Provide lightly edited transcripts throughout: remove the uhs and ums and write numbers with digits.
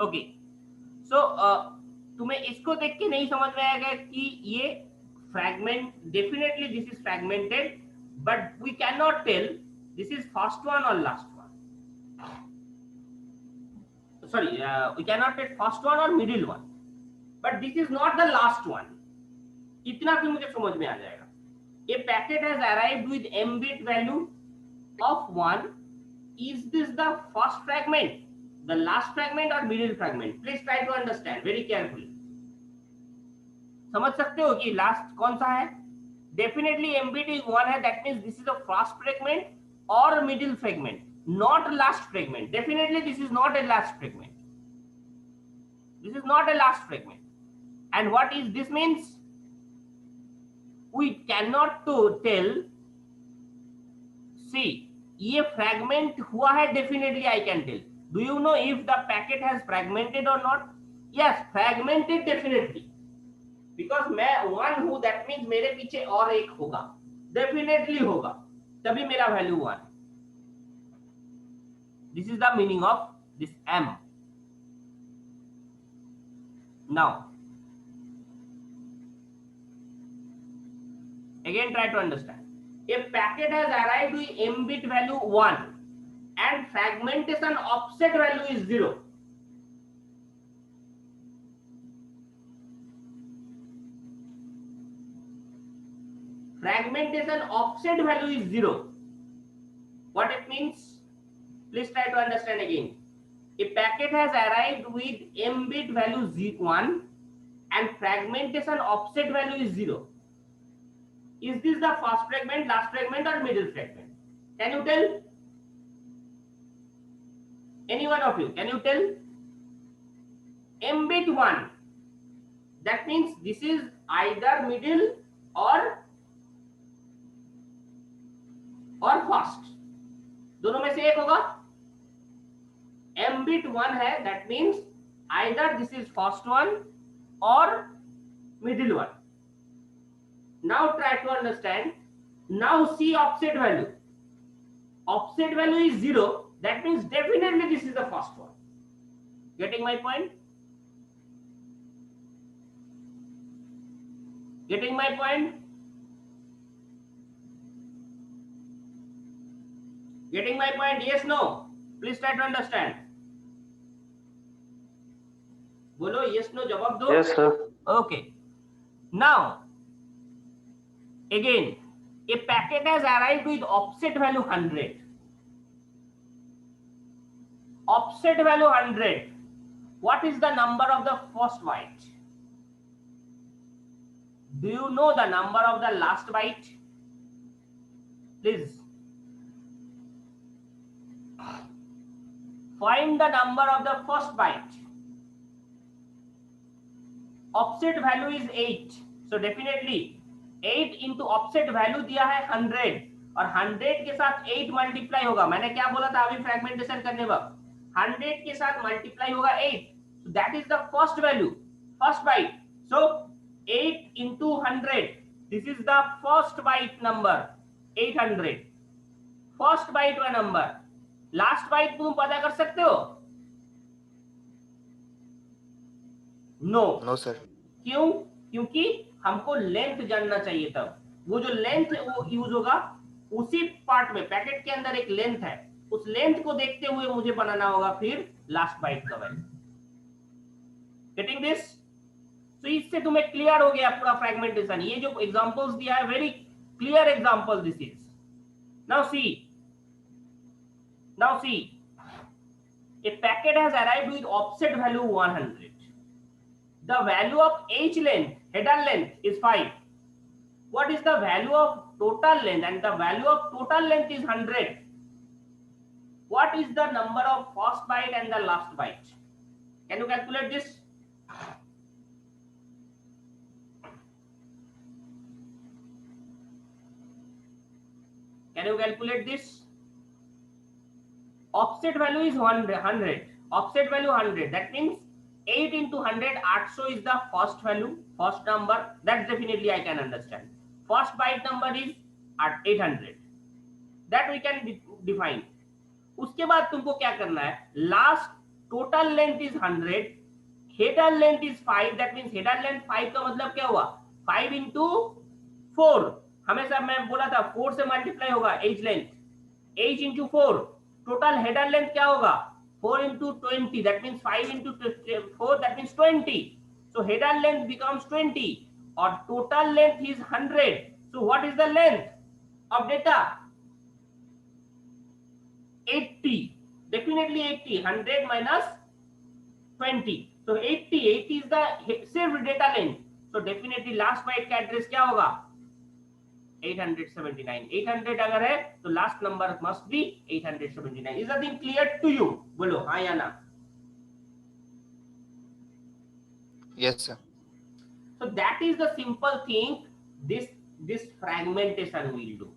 Okay, सो तुम्हें इसको देख के नहीं समझ में आएगा कि ये fragment, definitely this is fragmented, but we can not tell this is first one or last one. Sorry, we cannot take first one or middle one, but this is not the last one. इतना तो मुझे समझ में आ जाएगा. A packet has arrived with m bit value of 1. Is this the first fragment, the last fragment or middle fragment? Please try to understand very carefully. समझ सकते हो कि लास्ट कौन सा है? Definitely m bit is 1 है, that means this is the first fragment or middle fragment, not last fragment. Definitely this is not a last fragment. This is not a last fragment. And what is this means? We cannot to tell. See, ये fragment हुआ है, definitely I can tell. Do you know if the packet has fragmented or not? Yes, fragmented definitely. Because मैं one हूँ, that means मेरे पीछे और एक होगा, definitely होगा, तभी मेरा value 1. This is the meaning of this m. Now, again try to understand. A packet has arrived with m bit value 1 and fragmentation offset value is 0. Fragmentation offset value is 0. What it means? Please try to understand again. A packet has arrived with m bit value 1 and fragmentation offset value is 0. Is this the first fragment, last fragment or middle fragment? Can you tell? Any one of you, can you tell? M bit 1, that means this is either middle or first. दोनों में से एक होगा. M bit 1 है, that means either this is first one or middle one. Now try to understand. Now see offset value. Offset value is 0. That means definitely this is the first one. Getting my point? Getting my point? Getting my point? Yes, no? Please try to understand. बोलो yes, no, जवाब दो. Yes, sir. Okay. Now, again, a packet has arrived with offset value 100. Offset value 100. What is the number of the first byte? Do you know the number of the last byte? Please. Find the number of the first byte. Offset value is 8. So definitely 8 into offset value दिया है 100 और 100 के साथ 8 multiply होगा. मैंने क्या बोला था अभी फ्रैगमेंटेशन करने वक्त? 100 के साथ मल्टीप्लाई होगा 8. So that is the first value, first byte. So 8 into 100. This is the first byte number 800. First byte का number. Last byte तुम पता कर सकते हो? No. No, sir. क्यों? क्योंकि हमको लेंथ जानना चाहिए. तब वो जो लेंथ वो यूज होगा उसी पार्ट में, पैकेट के अंदर एक लेंथ है, उस लेंथ को देखते हुए मुझे बनाना होगा फिर लास्ट बाइट का वैल्यू. Getting this? तो इससे तुम्हें क्लियर हो गया पूरा फ्रैगमेंटेशन. ये जो एग्जांपल्स दिया है very clear example this is. Now see a packet has arrived with offset value 100. The value of H length, header length is 5. What is the value of total length? And the value of total length is 100. What is the number of first byte and the last byte? Can you calculate this? Can you calculate this? Offset value is 100. Offset value 100. That means 8 into 100, 800 is the first value, first number. That definitely I can understand. First byte number is at 800. That we can define. उसके बाद तुमको क्या करना है? Last total length is 100, header length is 5, that means header length 5 का मतलब क्या हुआ, 5 into 4, हमेशा मैं बोला था 4 से मल्टीप्लाई होगा H length, h into 4, total header length क्या होगा 4 into 20, that means 5 into 4, that means 20, so header length becomes 20 or total length is 100, so what is the length of data, 80, definitely 80, 100 minus 20, so 80 is the सिर्फ data length, so definitely last byte का address क्या होगा 879, 800 अगर है तो last number must be 879. Is the thing clear to you, बोलो हाँ या ना. Yes, sir. So that is the simple thing this fragmentation will do.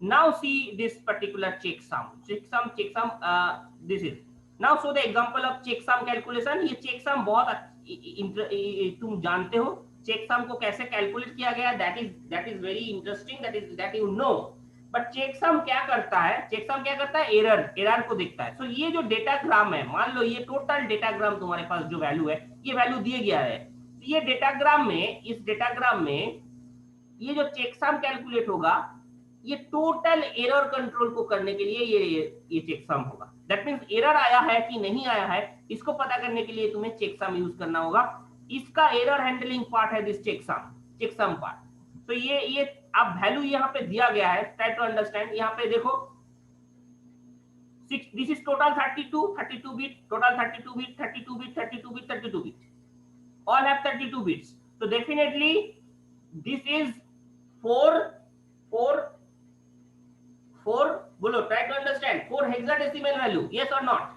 Now see this particular checksum. This is now show the example of checksum calculation. ये checksum बहुत तुम जानते हो checksum को कैसे कैलकुलेट किया गया, that is very interesting, that you know. But checksum क्या करता है, checksum क्या करता है, एरर को देखता है. So ये जो डेटाग्राम है, मान लो ये टोटल डेटाग्राम तुम्हारे पास जो वैल्यू है, ये वैल्यू दिया गया है, ये डेटाग्राम में, इस डेटाग्राम में ये जो चेकसम कैलकुलेट होगा, ये टोटल एरर कंट्रोल को करने के लिए ये चेकसम होगा. दैट मींस एरर आया है कि नहीं आया है, इसको पता करने के लिए तुम्हें चेकसम यूज करना होगा. इसका एरर हैंडलिंग पार्ट है दिस चेकसम पार्ट. तो ये अब वैल्यू यहाँ पे दिया गया है, ट्राई टू अंडरस्टैंड. यहाँ पे देखो 6, this is total 32 bit, total 32 bit, 32 bit, 32 bit, 32 bit, all have 32 bits. So definitely this is 4 बोलो, try to understand, 4 hexadecimal value, yes or not,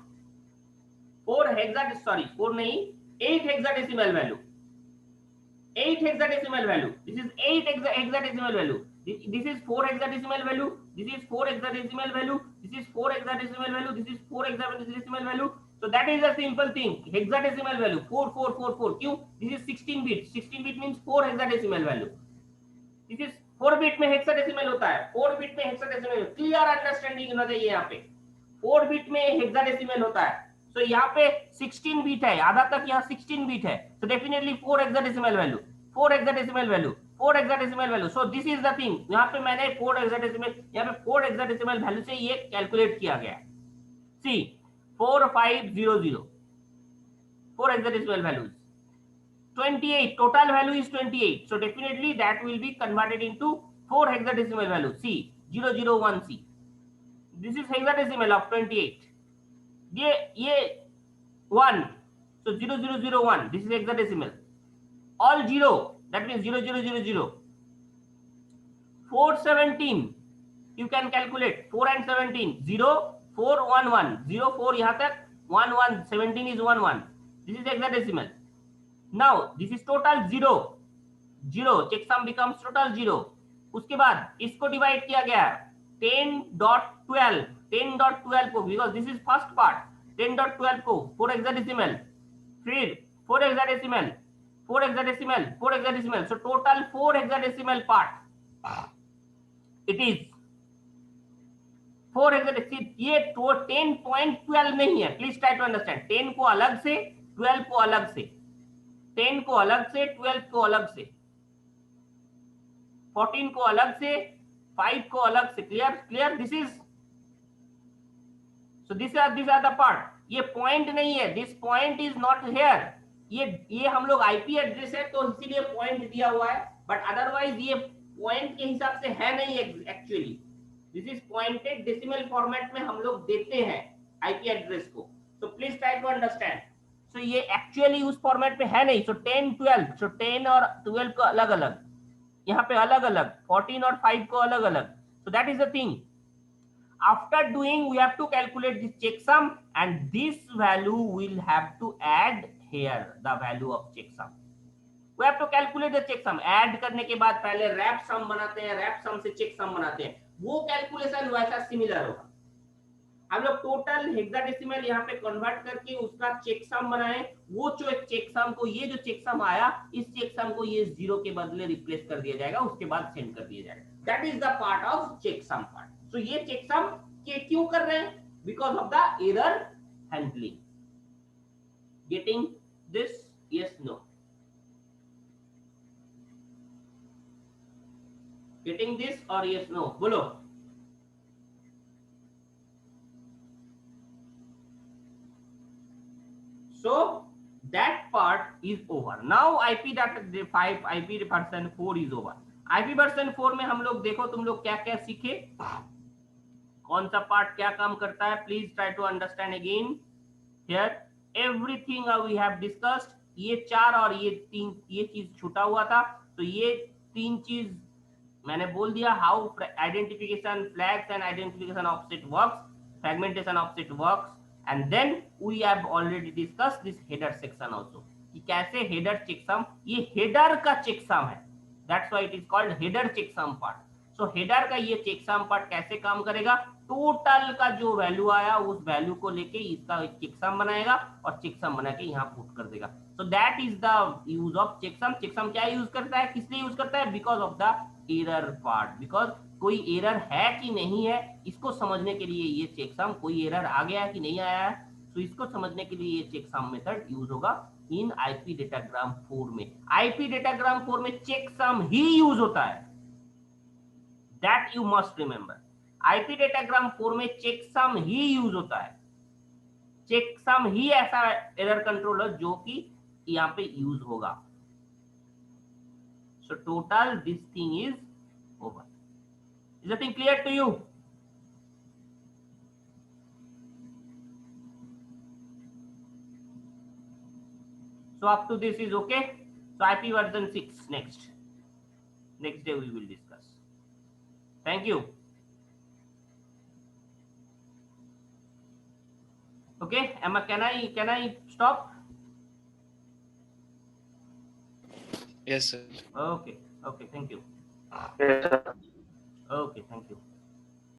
4 नहीं, 8 hexadecimal value, 8 hexadecimal value, this is 8 hexadecimal value, this is 4 hexadecimal value, this is 4 hexadecimal value, this is 4 hexadecimal value, this is 4 hexadecimal value. So that is a simple thing, hexadecimal value 4444, क्यों, this is 16 bit, 16 bit means 4 hexadecimal value, this is 4 bit में hexadecimal होता है, 4 bit में hexadecimal, clear understanding होना चाहिए. यहाँ पे 4 bit में hexadecimal होता है, so यहाँ पे 16 bit है, आधा तक यहाँ 16 bit है, so definitely 4 hexadecimal value, 4 hexadecimal value, 4 hexadecimal value. So this is the thing, यहाँ पे मैंने 4 hexadecimal, यहाँ पे 4 hexadecimal value से ये कैलकुलेट किया गया. See 4500, 4 hexadecimal values, 28, total value is 28, so definitely that will be converted into 4 hexadecimal value. See 001C, this is hexadecimal of 28, ये 1, so 0001, this is hexadecimal, all 0, that means 0000. 417 you can calculate, 4 and 17, 0 4 1 1, 0 4 यहाँ तक 1 1, 17 is 1 1, this is hexadecimal. Now this is total 0 0, checksum becomes total 0. उसके बाद इसको divide किया गया 10.12, 10.12 को, because this is first part, 10.12 को 4 hexadecimal, फिर 4 hexadecimal, 4 hexadecimal, 4 hexadecimal, so total 4 hexadecimal part, it is 4 hexadecimal. ये 10.12 नहीं है, प्लीज ट्राई टू अंडरस्टैंड. 10 को अलग से, 12 को अलग से, 10 को अलग से, 12 को अलग से, 14 को अलग से, 5 को अलग से. Clear this is, so this are the part. ये पॉइंट नहीं है, this point is not here. ये हम लोग आईपी एड्रेस है तो इसीलिए पॉइंट दिया हुआ है, बट अदरवाइज ये पॉइंट के हिसाब से है नहीं actually. This is pointed decimal format में हम लोग देते हैं आईपी एड्रेस को, so please try to understand. So ये एक्चुअली उस फॉर्मेट में है नहीं. सो 10 12, सो 10 और 12 को अलग अलग, यहाँ पे अलग अलग, 14 और 5 को अलग अलग. So that is the thing. After doing, we have to calculate this checksum, and this value will have to add here the value of checksum. We have to calculate the checksum. Add करने के बाद पहले rap सम बनाते हैं, rap सम से checksum बनाते हैं. वो कैलकुलेशन वैसा सिमिलर होगा. हम लोग टोटल हेक्साडेसिमल यहाँ पे कन्वर्ट करके उसका चेकसम बनाए. वो जो चेकसम को, ये जो चेकसम आया, इस चेकसम को ये 0 के बदले रिप्लेस कर दिया जाएगा, उसके बाद सेंड कर दिया जाएगा. That is the part of checksum part. So ये चेकसम के क्यों कर रहे हैं? Because of the error handling. Getting this? Yes, no. Getting this or yes, no? बोलो. So that part is over. Now IP data 5 IP version 4 is over. IP version 4 में हम लोग देखो तुम लोग क्या क्या सीखे, कौन सा पार्ट क्या काम करता है. Please try to understand again here. Everything we have discussed. ये 4 और ये 3 ये चीज छूटा हुआ था, तो ये 3 चीज मैंने बोल दिया. How identification flags and identification offset works, fragmentation offset works, and then we have already discussed this header section also, कि कैसे हेडर चेकसम, ये हेडर का चेकसम है, that's why it is called header checksum part. So header का ये checksum part कैसे काम करेगा, टोटल का जो वैल्यू आया उस वैल्यू को लेके इसका चेकसम बनाएगा और चेकसम बना के यहाँ पुट कर देगा. So that is the use of checksum. Checksum क्या यूज करता है, किस लिए यूज करता है, because of the error part, because कोई एरर है कि नहीं है इसको समझने के लिए ये चेकसम, कोई एरर आ गया है कि नहीं आया है, तो इसको समझने के लिए ये चेकसम मेथड यूज होगा इन आईपी डेटाग्राम 4 में. आईपी डेटाग्राम 4 में चेकसम ही यूज होता है, that you must remember. IP datagram 4 में चेकसम ही यूज होता है. चेकसम ही ऐसा एरर कंट्रोलर जो कि यहाँ पे यूज होगा. So total this thing is over. Is the thing clear to you? So up to this is okay. So IP version 6 next day we will discuss. Thank you. Okay, Emma, can I stop? Yes, sir. Okay, thank you. Yes, sir. Okay, thank you.